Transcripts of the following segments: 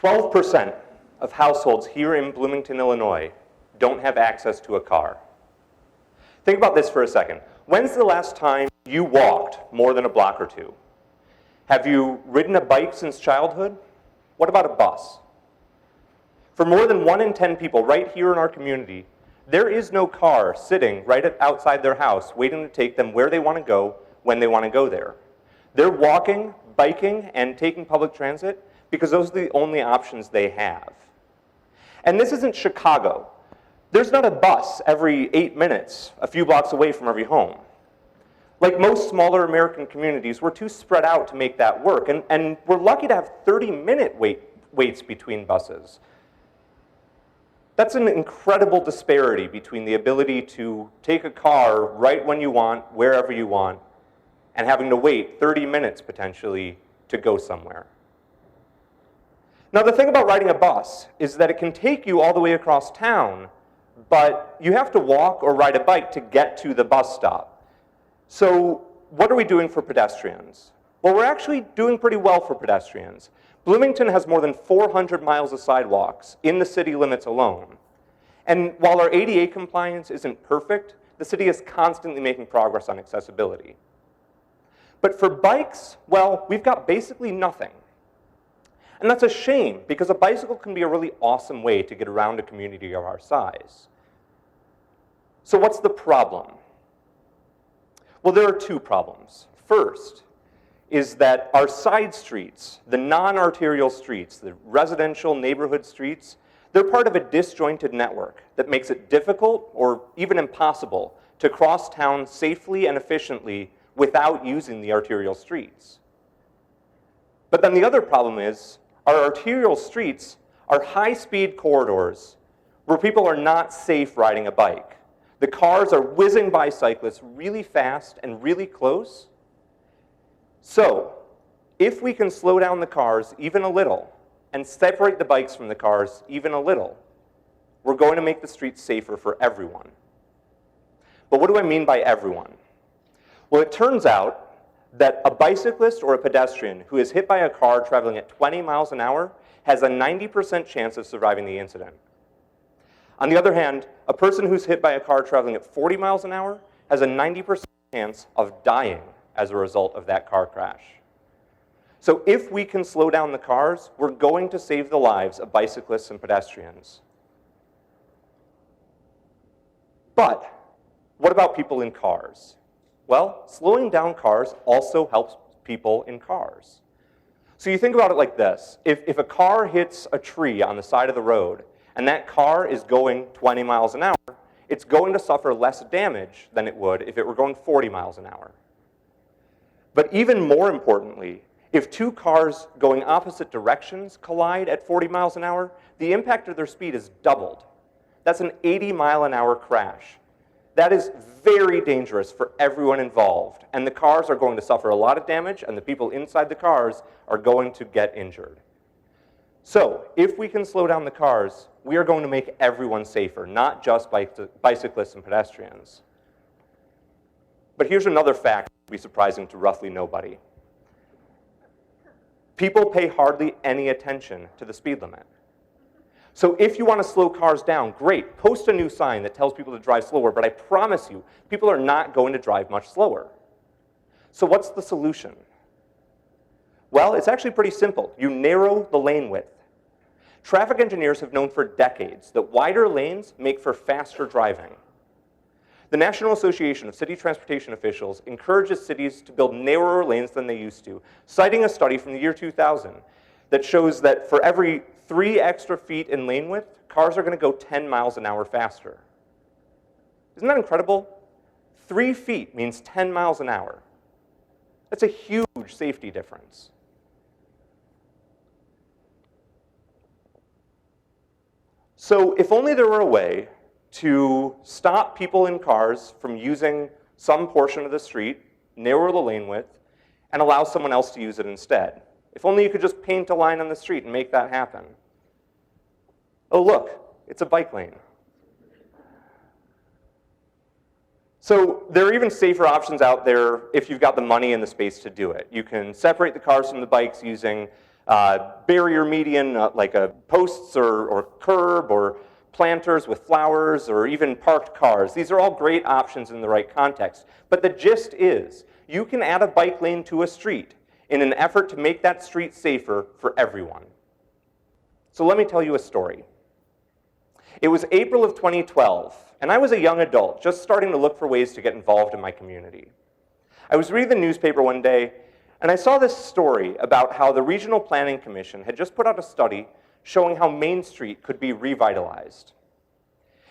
12% of households here in Bloomington, Illinois don't have access to a car. Think about this for a second. When's the last time you walked more than a block or two? Have you ridden a bike since childhood? What about a bus? For more than 1 in 10 people right here in our community, there is no car sitting right outside their house waiting to take them where they want to go when they want to go there. They're walking, biking, and taking public transit because those are the only options they have. And this isn't Chicago. There's not a bus every 8 minutes, a few blocks away from every home. Like most smaller American communities, we're too spread out to make that work, and we're lucky to have 30-minute waits between buses. That's an incredible disparity between the ability to take a car right when you want, wherever you want, and having to wait 30 minutes potentially to go somewhere. Now, the thing about riding a bus is that it can take you all the way across town, but you have to walk or ride a bike to get to the bus stop. So what are we doing for pedestrians? Well, we're actually doing pretty well for pedestrians. Bloomington has more than 400 miles of sidewalks in the city limits alone. And while our ADA compliance isn't perfect, the city is constantly making progress on accessibility. But for bikes, well, we've got basically nothing. And that's a shame, because a bicycle can be a really awesome way to get around a community of our size. So what's the problem? Well, there are two problems. First is that our side streets, the non-arterial streets, the residential neighborhood streets, they're part of a disjointed network that makes it difficult or even impossible to cross town safely and efficiently without using the arterial streets. But then the other problem is our arterial streets are high-speed corridors where people are not safe riding a bike. The cars are whizzing by cyclists really fast and really close. So, if we can slow down the cars even a little and separate the bikes from the cars even a little, we're going to make the streets safer for everyone. But what do I mean by everyone? Well, it turns out that a bicyclist or a pedestrian who is hit by a car traveling at 20 miles an hour has a 90% chance of surviving the incident. On the other hand, a person who's hit by a car traveling at 40 miles an hour has a 90% chance of dying as a result of that car crash. So if we can slow down the cars, we're going to save the lives of bicyclists and pedestrians. But what about people in cars? Well, slowing down cars also helps people in cars. So you think about it like this. If a car hits a tree on the side of the road, and that car is going 20 miles an hour, it's going to suffer less damage than it would if it were going 40 miles an hour. But even more importantly, if two cars going opposite directions collide at 40 miles an hour, the impact of their speed is doubled. That's an 80-mile-an-hour crash. That is very dangerous for everyone involved, and the cars are going to suffer a lot of damage, and the people inside the cars are going to get injured. So, if we can slow down the cars, we are going to make everyone safer, not just bicyclists and pedestrians. But here's another fact that will be surprising to roughly nobody. People pay hardly any attention to the speed limit. So if you want to slow cars down, great, post a new sign that tells people to drive slower, but I promise you, people are not going to drive much slower. So what's the solution? Well, it's actually pretty simple. You narrow the lane width. Traffic engineers have known for decades that wider lanes make for faster driving. The National Association of City Transportation Officials encourages cities to build narrower lanes than they used to, citing a study from the year 2000 that shows that for every 3 extra feet in lane width, cars are going to go 10 miles an hour faster. Isn't that incredible? 3 feet means 10 miles an hour. That's a huge safety difference. So if only there were a way to stop people in cars from using some portion of the street, narrow the lane width, and allow someone else to use it instead. If only you could just paint a line on the street and make that happen. Oh, look, it's a bike lane. So there are even safer options out there if you've got the money and the space to do it. You can separate the cars from the bikes using barrier median, like posts or curb or planters with flowers or even parked cars. These are all great options in the right context. But the gist is, you can add a bike lane to a street in an effort to make that street safer for everyone. So let me tell you a story. It was April of 2012, and I was a young adult just starting to look for ways to get involved in my community. I was reading the newspaper one day, and I saw this story about how the Regional Planning Commission had just put out a study showing how Main Street could be revitalized.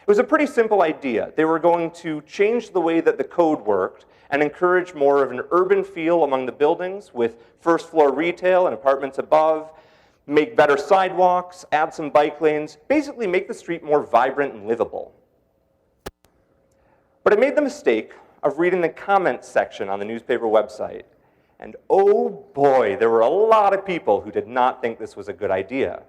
It was a pretty simple idea. They were going to change the way that the code worked and encourage more of an urban feel among the buildings with first floor retail and apartments above, make better sidewalks, add some bike lanes, basically make the street more vibrant and livable. But I made the mistake of reading the comments section on the newspaper website. And oh boy, there were a lot of people who did not think this was a good idea.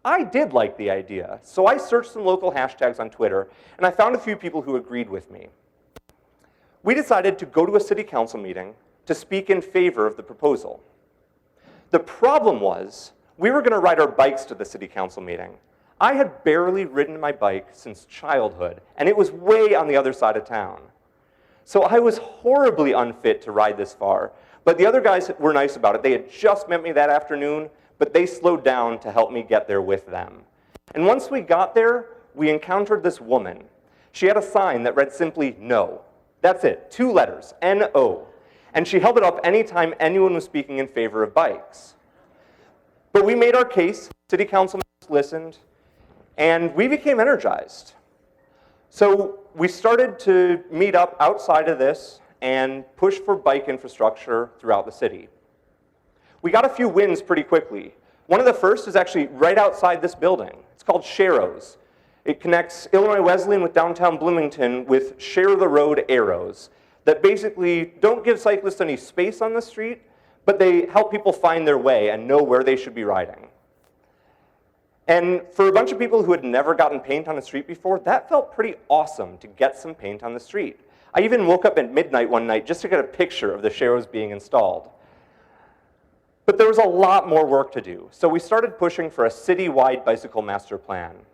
I did like the idea, so I searched some local hashtags on Twitter, and I found a few people who agreed with me. We decided to go to a city council meeting to speak in favor of the proposal. The problem was, we were going to ride our bikes to the city council meeting. I had barely ridden my bike since childhood, and it was way on the other side of town. So I was horribly unfit to ride this far, but the other guys were nice about it. They had just met me that afternoon, but they slowed down to help me get there with them. And once we got there, we encountered this woman. She had a sign that read simply, "No." That's it, 2 letters, N-O. And she held it up anytime anyone was speaking in favor of bikes. But we made our case, city council members listened, and we became energized. So we started to meet up outside of this and push for bike infrastructure throughout the city. We got a few wins pretty quickly. One of the first is actually right outside this building. It's called Sharrows. It connects Illinois Wesleyan with downtown Bloomington with Share the Road arrows that basically don't give cyclists any space on the street, but they help people find their way and know where they should be riding. And for a bunch of people who had never gotten paint on the street before, that felt pretty awesome to get some paint on the street. I even woke up at midnight one night just to get a picture of the Sharrows being installed. But there was a lot more work to do, so we started pushing for a city-wide bicycle master plan.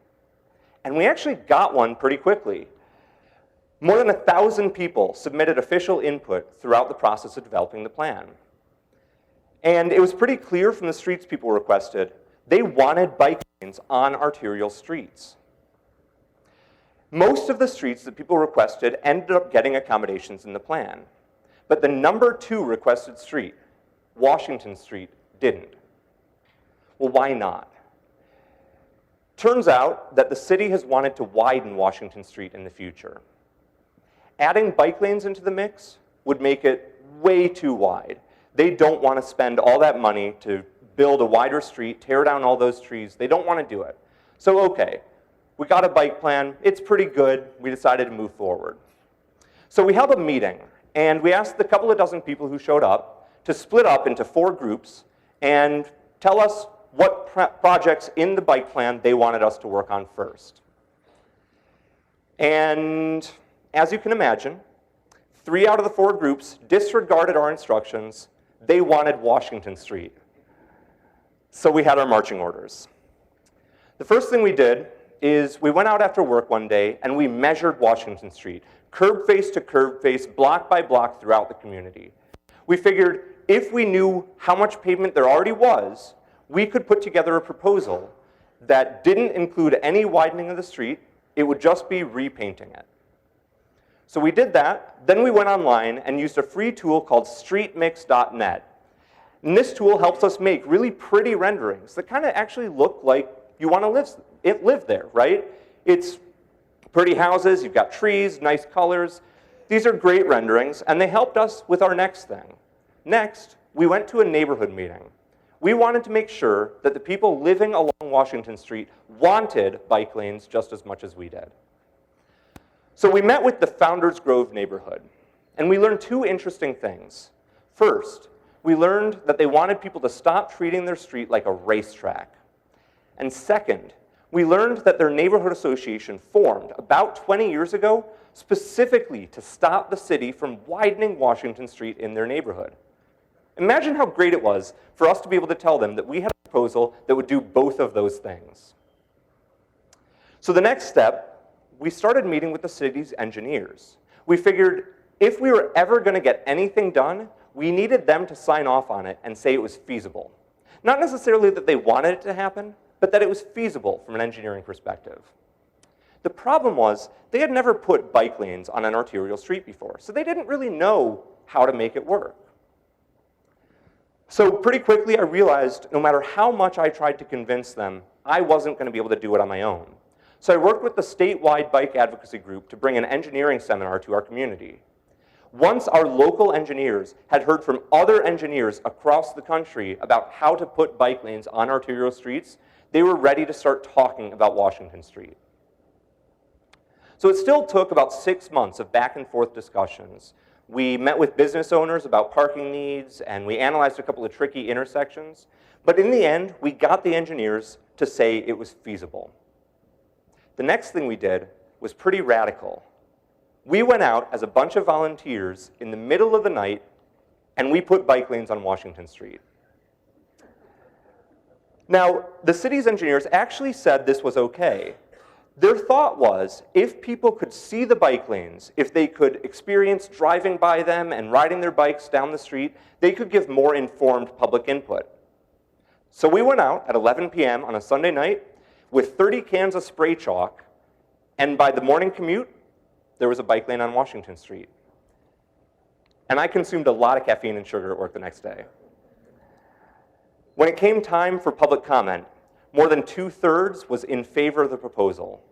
And we actually got one pretty quickly. More than 1,000 people submitted official input throughout the process of developing the plan. And it was pretty clear from the streets people requested, they wanted bike lanes on arterial streets. Most of the streets that people requested ended up getting accommodations in the plan. But the number 2 requested street, Washington Street, didn't. Well, why not? Turns out that the city has wanted to widen Washington Street in the future. Adding bike lanes into the mix would make it way too wide. They don't want to spend all that money to build a wider street, tear down all those trees. They don't want to do it. So okay, we got a bike plan. It's pretty good. We decided to move forward. So we held a meeting, and we asked the couple of dozen people who showed up to split up into 4 groups and tell us what projects in the bike plan they wanted us to work on first. And as you can imagine, 3 out of the 4 groups disregarded our instructions. They wanted Washington Street. So we had our marching orders. The first thing we did is we went out after work one day and we measured Washington Street, curb face to curb face, block by block throughout the community. We figured if we knew how much pavement there already was, we could put together a proposal that didn't include any widening of the street. It would just be repainting it. So we did that. Then we went online and used a free tool called streetmix.net. And this tool helps us make really pretty renderings that kind of actually look like you want to live there, right? It's pretty houses, you've got trees, nice colors. These are great renderings, and they helped us with our next thing. Next, we went to a neighborhood meeting. We wanted to make sure that the people living along Washington Street wanted bike lanes just as much as we did. So we met with the Founders Grove neighborhood, and we learned 2 interesting things. First, we learned that they wanted people to stop treating their street like a racetrack. And second, we learned that their neighborhood association formed about 20 years ago specifically to stop the city from widening Washington Street in their neighborhood. Imagine how great it was for us to be able to tell them that we had a proposal that would do both of those things. So the next step, we started meeting with the city's engineers. We figured if we were ever going to get anything done, we needed them to sign off on it and say it was feasible. Not necessarily that they wanted it to happen, but that it was feasible from an engineering perspective. The problem was they had never put bike lanes on an arterial street before, so they didn't really know how to make it work. So pretty quickly I realized no matter how much I tried to convince them, I wasn't going to be able to do it on my own. So I worked with the statewide bike advocacy group to bring an engineering seminar to our community. Once our local engineers had heard from other engineers across the country about how to put bike lanes on arterial streets, they were ready to start talking about Washington Street. So it still took about 6 months of back and forth discussions. We met with business owners about parking needs, and we analyzed a couple of tricky intersections. But in the end, we got the engineers to say it was feasible. The next thing we did was pretty radical. We went out as a bunch of volunteers in the middle of the night, and we put bike lanes on Washington Street. Now, the city's engineers actually said this was okay. Their thought was, if people could see the bike lanes, if they could experience driving by them and riding their bikes down the street, they could give more informed public input. So we went out at 11 p.m. on a Sunday night with 30 cans of spray chalk, and by the morning commute, there was a bike lane on Washington Street. And I consumed a lot of caffeine and sugar at work the next day. When it came time for public comment, more than 2/3 was in favor of the proposal.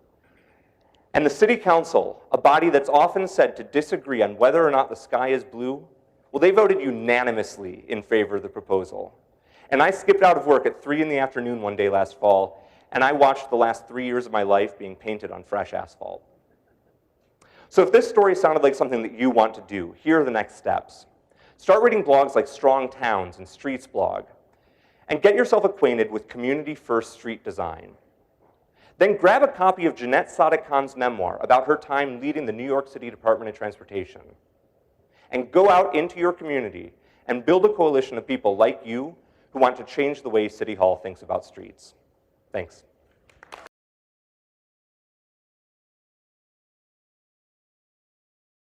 And the City Council, a body that's often said to disagree on whether or not the sky is blue, well, they voted unanimously in favor of the proposal. And I skipped out of work at 3 in the afternoon one day last fall, and I watched the last 3 years of my life being painted on fresh asphalt. So if this story sounded like something that you want to do, here are the next steps. Start reading blogs like Strong Towns and Streets blog, and get yourself acquainted with Community First Street Design. Then grab a copy of Jeanette Sadiq-Khan's memoir about her time leading the New York City Department of Transportation. And go out into your community and build a coalition of people like you who want to change the way City Hall thinks about streets. Thanks.